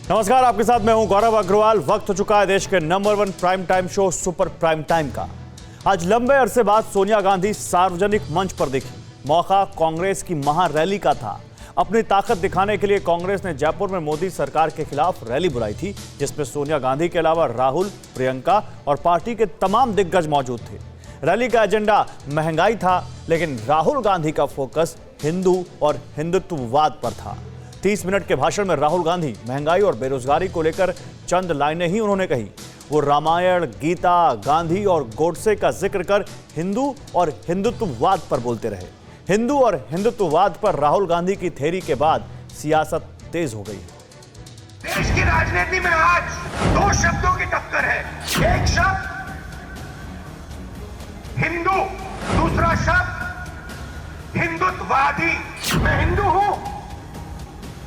नमस्कार, आपके साथ मैं हूं गौरव अग्रवाल। वक्त हो चुका है देश के number 1 prime time show super prime time का। आज लंबे अरसे बाद सोनिया गांधी सार्वजनिक मंच पर दिखी। मौका कांग्रेस की महारैली का था। अपनी ताकत दिखाने के लिए कांग्रेस ने जयपुर में मोदी सरकार के खिलाफ रैली बुलाई थी, जिसमें सोनिया गांधी के अलावा राहुल, प्रियंका और पार्टी के तमाम दिग्गज मौजूद थे। रैली का एजेंडा महंगाई था, लेकिन राहुल गांधी का फोकस हिंदू और हिंदुत्ववाद पर था। 30 मिनट के भाषण में राहुल गांधी महंगाई और बेरोजगारी को लेकर चंद लाइनें ही उन्होंने कही। वो रामायण, गीता, गांधी और गोडसे का जिक्र कर हिंदू और हिंदुत्ववाद पर बोलते रहे। हिंदू और हिंदुत्ववाद पर राहुल गांधी की थ्योरी के बाद सियासत तेज हो गई है। देश की राजनीति में आज दो शब्दों की टक्कर है। एक शब्द हिंदू, दूसरा शब्द हिंदुत्ववादी। मैं हिंदू हूं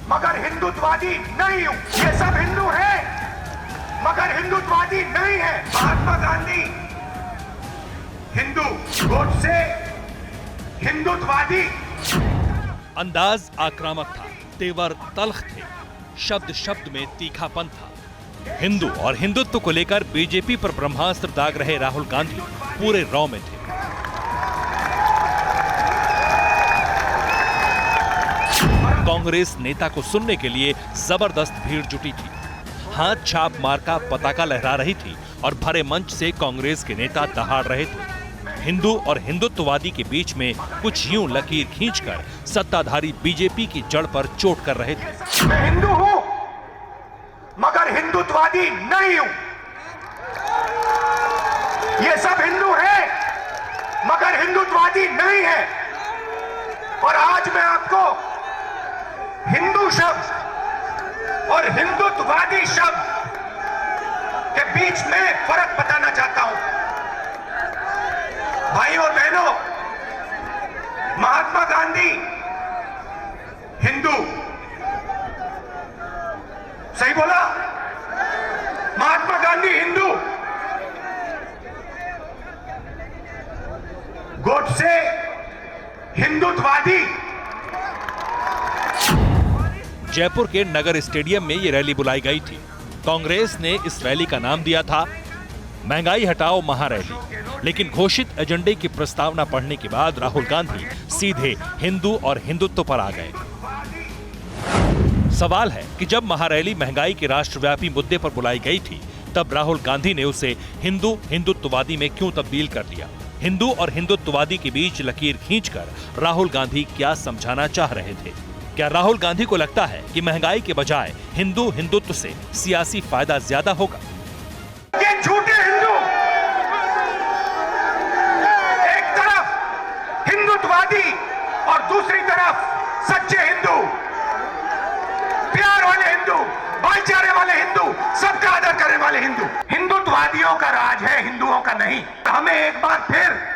मगर हिंदुत्ववादी नहीं हूं। ये सब हिंदू हैं मगर हिंदुत्ववादी नहीं है। महात्मा गांधी हिंदू, गोडसे हिंदुत्ववादी। अंदाज आक्रामक था, तेवर तल्ख थे, शब्द शब्द में तीखापन था। हिंदू और हिंदुत्व को लेकर बीजेपी पर ब्रह्मास्त्र दाग रहे राहुल गांधी पूरे रौ में थे। कांग्रेस नेता को सुनने के लिए जबरदस्त भीड़ जुटी थी। हाथ छाप मार्का पताका लहरा रही थी और भरे मंच से कांग्रेस के नेता दहाड़ रहे थे। हिंदू और हिंदुत्ववादी के बीच में कुछ यूं लकीर खींचकर सत्ताधारी बीजेपी की जड़ पर चोट कर रहे थे। मैं हिंदू हूं मगर हिंदुत्ववादी नहीं हूं। ये सब हिंदू हैं मगर हिंदुत्ववादी नहीं है। और आज मैं आपको हिंदू शब्द और हिंदुत्ववादी शब्द के बीच में फर्क बताना चाहता हूं। भाई और बहनों, महात्मा गांधी हिंदू, सही बोला? महात्मा गांधी हिंदू, गोडसे हिंदुत्ववादी। जयपुर के नगर स्टेडियम में ये रैली बुलाई गई थी। कांग्रेस ने इस रैली का नाम दिया था महंगाई हटाओ महारैली, लेकिन घोषित एजेंडे की प्रस्तावना पढ़ने के बाद राहुल गांधी सीधे हिंदू और हिंदुत्व पर आ गए। सवाल है कि जब महारैली महंगाई के राष्ट्रव्यापी मुद्दे पर बुलाई गई थी, तब राहुल गांधी ने उसे हिंदू हिंदुत्ववादी में क्यों तब्दील कर दिया? हिंदू और हिंदुत्ववादी के बीच लकीर खींचकर राहुल गांधी क्या समझाना चाह रहे थे? क्या राहुल गांधी को लगता है कि महंगाई के बजाय हिंदू हिंदुत्व से सियासी फायदा ज्यादा होगा? ये झूठे हिंदू, एक तरफ हिंदुत्ववादी और दूसरी तरफ सच्चे हिंदू, प्यार वाले हिंदू, भाईचारे वाले हिंदू, सबका आदर करने वाले हिंदू। हिंदुत्ववादियों का राज है, हिंदुओं का नहीं। हमें एक बार फिर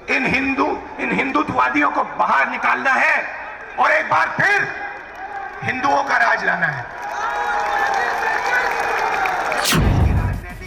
इन हिंदुत्ववादियों को बाहर निकालना है और एक बार फिर हिंदुओं का राज लाना है।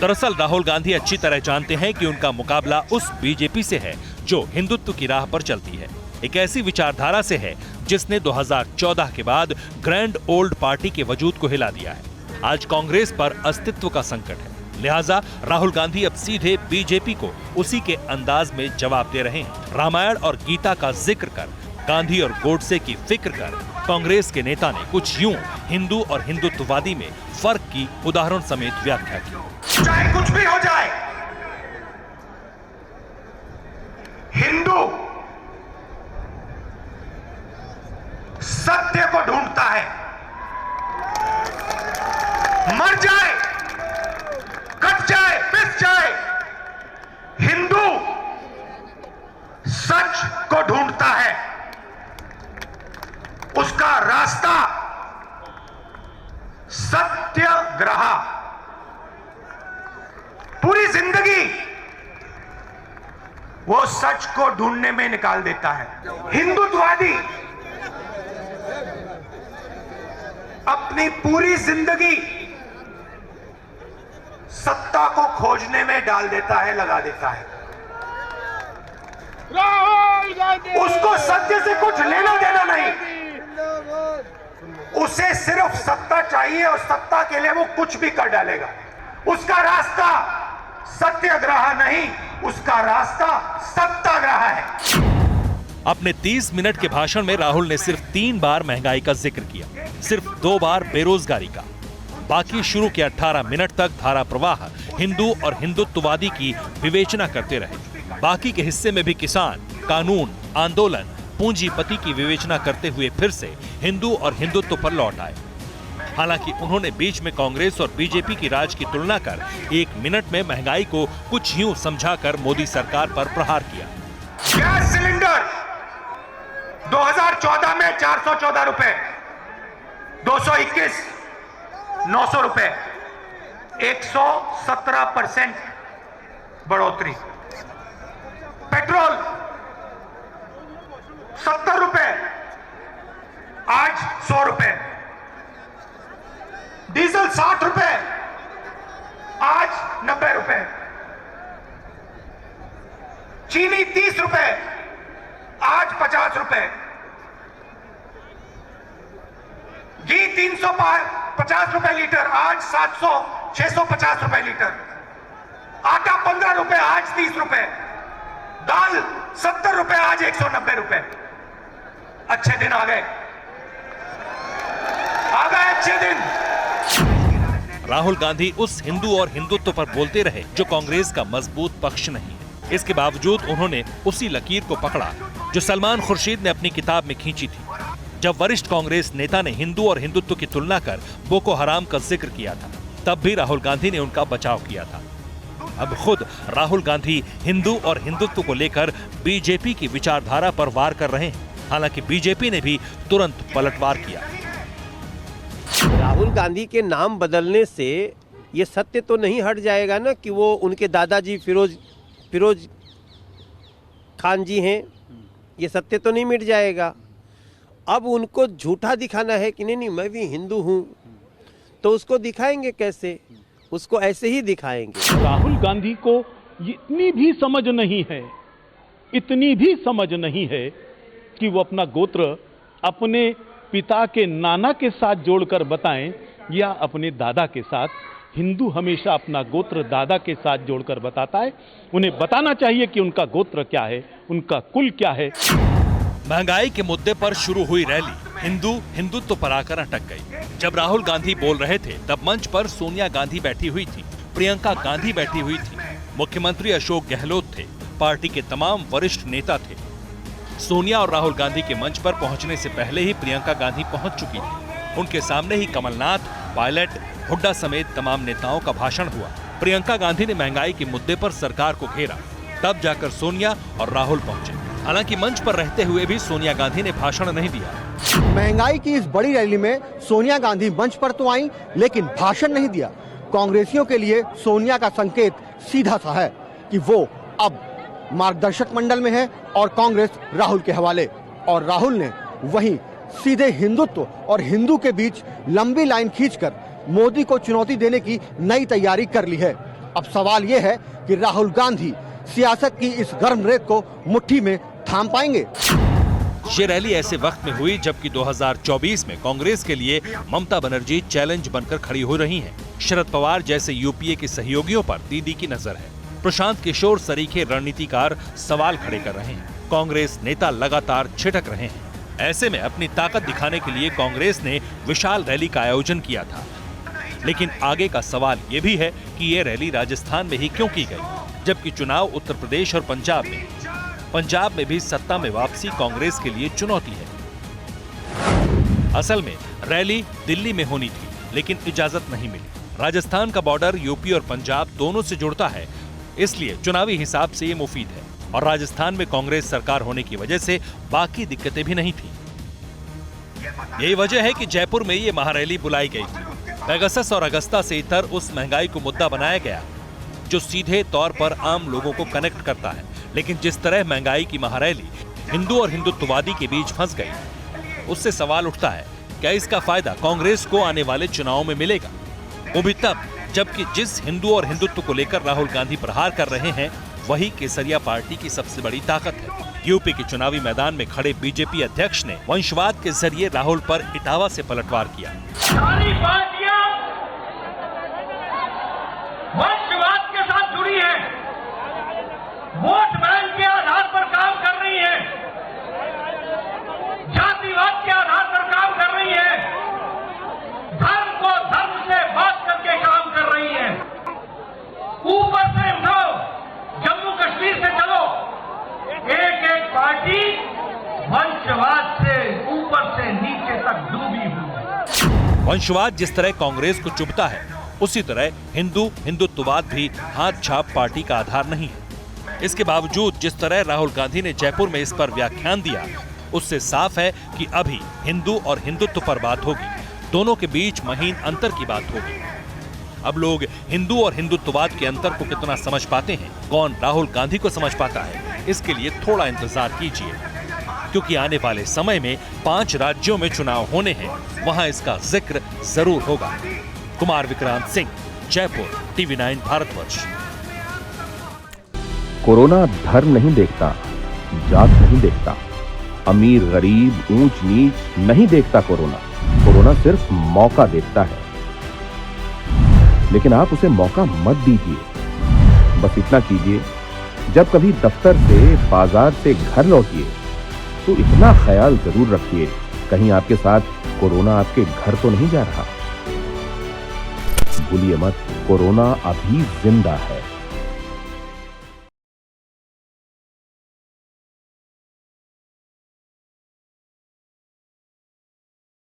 दरअसल राहुल गांधी अच्छी तरह जानते हैं कि उनका मुकाबला उस बीजेपी से है जो हिंदुत्व की राह पर चलती है, एक ऐसी विचारधारा से है जिसने 2014 के बाद ग्रैंड ओल्ड पार्टी के वजूद को हिला दिया है। आज कांग्रेस पर अस्तित्व का संकट है, लिहाजा राहुल गांधी अब सीधे बीजेपी को उसी के अंदाज में जवाब दे रहे हैं। रामायण और गीता का जिक्र कर, गांधी और गोडसे की फिक्र कर कांग्रेस के नेता ने कुछ यूं हिंदू और हिंदुत्ववादी में फर्क की उदाहरण समेत व्याख्या की। चाहे कुछ भी हो जाए, हिंदू सत्य को ढूंढता है। मर जाए, कट जाए, पिस जाए, हिंदू सच को ढूंढता है। उसका रास्ता सत्याग्रह। पूरी जिंदगी वो सच को ढूंढने में निकाल देता है। हिंदुत्ववादी अपनी पूरी जिंदगी सत्ता को खोजने में डाल देता है, लगा देता है। उसको सत्य से कुछ लेना देना नहीं। उसे सिर्फ सत्ता चाहिए और सत्ता के लिए वो कुछ भी कर डालेगा। उसका रास्ता सत्याग्रह नहीं, उसका रास्ता सत्याग्रह है। अपने 30 मिनट के भाषण में राहुल ने सिर्फ 3 बार महंगाई का जिक्र किया, सिर्फ 2 बार बेरोजगारी का। बाकी शुरू के 18 मिनट तक धारा प्रवाह हिंदू और हिंदुत्ववादी की विवेचना करते रहे। बाकी के हिस्से में भी किसान, कानून, आंदोलन, पूंजीपति की विवेचना करते हुए फिर से हिंदू और हिंदुत्व पर लौट आए। हालांकि उन्होंने बीच में कांग्रेस और बीजेपी की राज की तुलना कर 1 मिनट में महंगाई को कुछ यूं समझाकर मोदी सरकार पर प्रहार किया। गैस सिलेंडर 2014 में 414 रुपए, 221 900 रुपए, 117% बढ़ोतरी। पेट्रोल 70 रुपए, आज 100 रुपए। डीजल 60 रुपए, आज 90 रुपए। चीनी 30 रुपए, आज 50 रुपए। घी 350 रुपए लीटर, आज 650 रुपए लीटर। आटा 15 रुपए, आज 30 रुपए। दाल 70 रुपए, आज 190 रुपए। अच्छे दिन आ गए अच्छे दिन। राहुल गांधी उस हिंदू और हिंदुत्व पर बोलते रहे जो कांग्रेस का मजबूत पक्ष नहीं है। इसके बावजूद उन्होंने उसी लकीर को पकड़ा जो सलमान खुर्शीद ने अपनी किताब में खींची थी, जब वरिष्ठ कांग्रेस नेता ने हिंदू और हिंदुत्व की तुलना कर बोको हराम का जिक्र किया था। तब भी राहुल गांधी ने उनका बचाव किया था। अब खुद राहुल गांधी हिंदू और हिंदुत्व को लेकर बीजेपी की विचारधारा पर वार कर रहे हैं। हालांकि बीजेपी ने भी तुरंत पलटवार किया। राहुल गांधी के नाम बदलने से ये सत्य तो नहीं हट जाएगा ना कि वो उनके दादाजी फिरोज खान जी हैं। ये सत्य तो नहीं मिट जाएगा। अब उनको झूठा दिखाना है कि नहीं मैं भी हिंदू हूँ, तो उसको दिखाएंगे कैसे? उसको ऐसे ही दिखाएंगे। राहुल गांधी को इतनी भी समझ नहीं है, इतनी भी समझ नहीं है कि वो अपना गोत्र अपने पिता के नाना के साथ जोड़कर बताएं या अपने दादा के साथ। हिंदू हमेशा अपना गोत्र दादा के साथ जोड़कर बताता है। उन्हें बताना चाहिए कि उनका गोत्र क्या है, उनका कुल क्या है। महंगाई के मुद्दे पर शुरू हुई रैली हिंदू हिंदुत्व पर आकर अटक गई। जब राहुल गांधी बोल रहे थे तब मंच पर सोनिया गांधी बैठी हुई थी, प्रियंका गांधी बैठी हुई थी, मुख्यमंत्री अशोक गहलोत थे, पार्टी के तमाम वरिष्ठ नेता थे। सोनिया और राहुल गांधी के मंच पर पहुंचने से पहले ही प्रियंका गांधी पहुंच चुकी थी। उनके सामने ही कमलनाथ, पायलट, हुड्डा समेत तमाम नेताओं का भाषण हुआ। प्रियंका गांधी ने महंगाई के मुद्दे पर सरकार को घेरा, तब जाकर सोनिया और राहुल पहुंचे। हालांकि मंच पर रहते हुए भी सोनिया गांधी ने भाषण नहीं दिया। महंगाई की इस बड़ी रैली में सोनिया गांधी मंच पर तो आई, लेकिन भाषण नहीं दिया। कांग्रेसियों के लिए सोनिया का संकेत सीधा सा है कि वो अब मार्गदर्शक मंडल में है और कांग्रेस राहुल के हवाले। और राहुल ने वहीं सीधे हिंदुत्व और हिंदू के बीच लंबी लाइन खींचकर मोदी को चुनौती देने की नई तैयारी कर ली है। अब सवाल ये है कि राहुल गांधी सियासत की इस गर्म रेत को मुट्ठी में थाम पाएंगे। ये रैली ऐसे वक्त में हुई जबकि 2024 में कांग्रेस के लिए ममता बनर्जी चैलेंज बनकर खड़ी हो रही हैं। शरद पवार जैसे यूपीए के सहयोगियों पर दीदी की नजर है। प्रशांत किशोर सरीखे रणनीतिकार सवाल खड़े कर रहे हैं। कांग्रेस नेता लगातार छिटक रहे हैं। ऐसे में अपनी ताकत दिखाने के लिए कांग्रेस ने विशाल रैली का आयोजन किया था। लेकिन आगे का सवाल ये भी है कि ये रैली राजस्थान में ही क्यों की गई, जबकि चुनाव उत्तर प्रदेश और पंजाब में भी सत्ता में वापसी कांग्रेस के लिए चुनौती है। असल में रैली दिल्ली में होनी थी, लेकिन इजाजत नहीं मिली। राजस्थान का बॉर्डर यूपी और पंजाब दोनों से जुड़ता है, इसलिए चुनावी हिसाब से ये मुफीद है। और राजस्थान में कांग्रेस सरकार होने की वजह से बाकी दिक्कतें भी नहीं थी। यही वजह है कि जयपुर में ये महारैली बुलाई गई थी। पेगासस और अगस्ता से इतर उस महंगाई को मुद्दा बनाया गया जो सीधे तौर पर आम लोगों को कनेक्ट करता है। लेकिन जिस तरह महंगाई की महारैली हिंदू और हिंदुत्ववादी के बीच फंस गई, उससे सवाल उठता है क्या इसका फायदा कांग्रेस को आने वाले चुनाव में मिलेगा, वो भी तब जबकि जिस हिंदू और हिंदुत्व को लेकर राहुल गांधी प्रहार कर रहे हैं वही केसरिया पार्टी की सबसे बड़ी ताकत है। यूपी के चुनावी मैदान में खड़े बीजेपी अध्यक्ष ने वंशवाद के जरिए राहुल पर इटावा से पलटवार किया। सारी पार्टियां वंशवाद के साथ जुड़ी हैं, वोट बैंक के आधार पर काम कर रही हैं, जातिवाद के आधार पर काम कर रही हैं, धर्म को धर्म से बात करके काम कर रही हैं। ऊपर से उठाओ, जम्मू कश्मीर से चलो, एक एक पार्टी वंशवाद से ऊपर से नीचे तक डूबी हुई है। वंशवाद जिस तरह कांग्रेस को चुभता है, उसी तरह हिंदुत्ववाद भी हाथ छाप पार्टी का आधार नहीं है। इसके बावजूद जिस तरह राहुल गांधी ने जयपुर में इस पर व्याख्यान दिया, उससे साफ है कि अभी हिंदू और हिंदुत्व पर बात होगी, दोनों के बीच महीन अंतर की बात होगी। अब लोग हिंदू और हिंदुत्ववाद के अंतर को कितना समझ पाते हैं, कौन राहुल गांधी को समझ पाता है, इसके लिए थोड़ा इंतजार कीजिए, क्योंकि आने वाले समय में 5 राज्यों में चुनाव होने हैं, वहां इसका जिक्र जरूर होगा। कुमार विक्रांत सिंह, जयपुर, TV9 भारतवर्ष। कोरोना धर्म नहीं देखता, जात नहीं देखता, अमीर गरीब ऊंच नीच नहीं देखता। कोरोना सिर्फ मौका देखता है, लेकिन आप उसे मौका मत दीजिए। बस इतना कीजिए, जब कभी दफ्तर से बाजार से घर लौटिए तो इतना ख्याल जरूर रखिए, कहीं आपके साथ कोरोना आपके घर तो नहीं जा रहा। भूलिए मत, कोरोना अभी जिंदा है।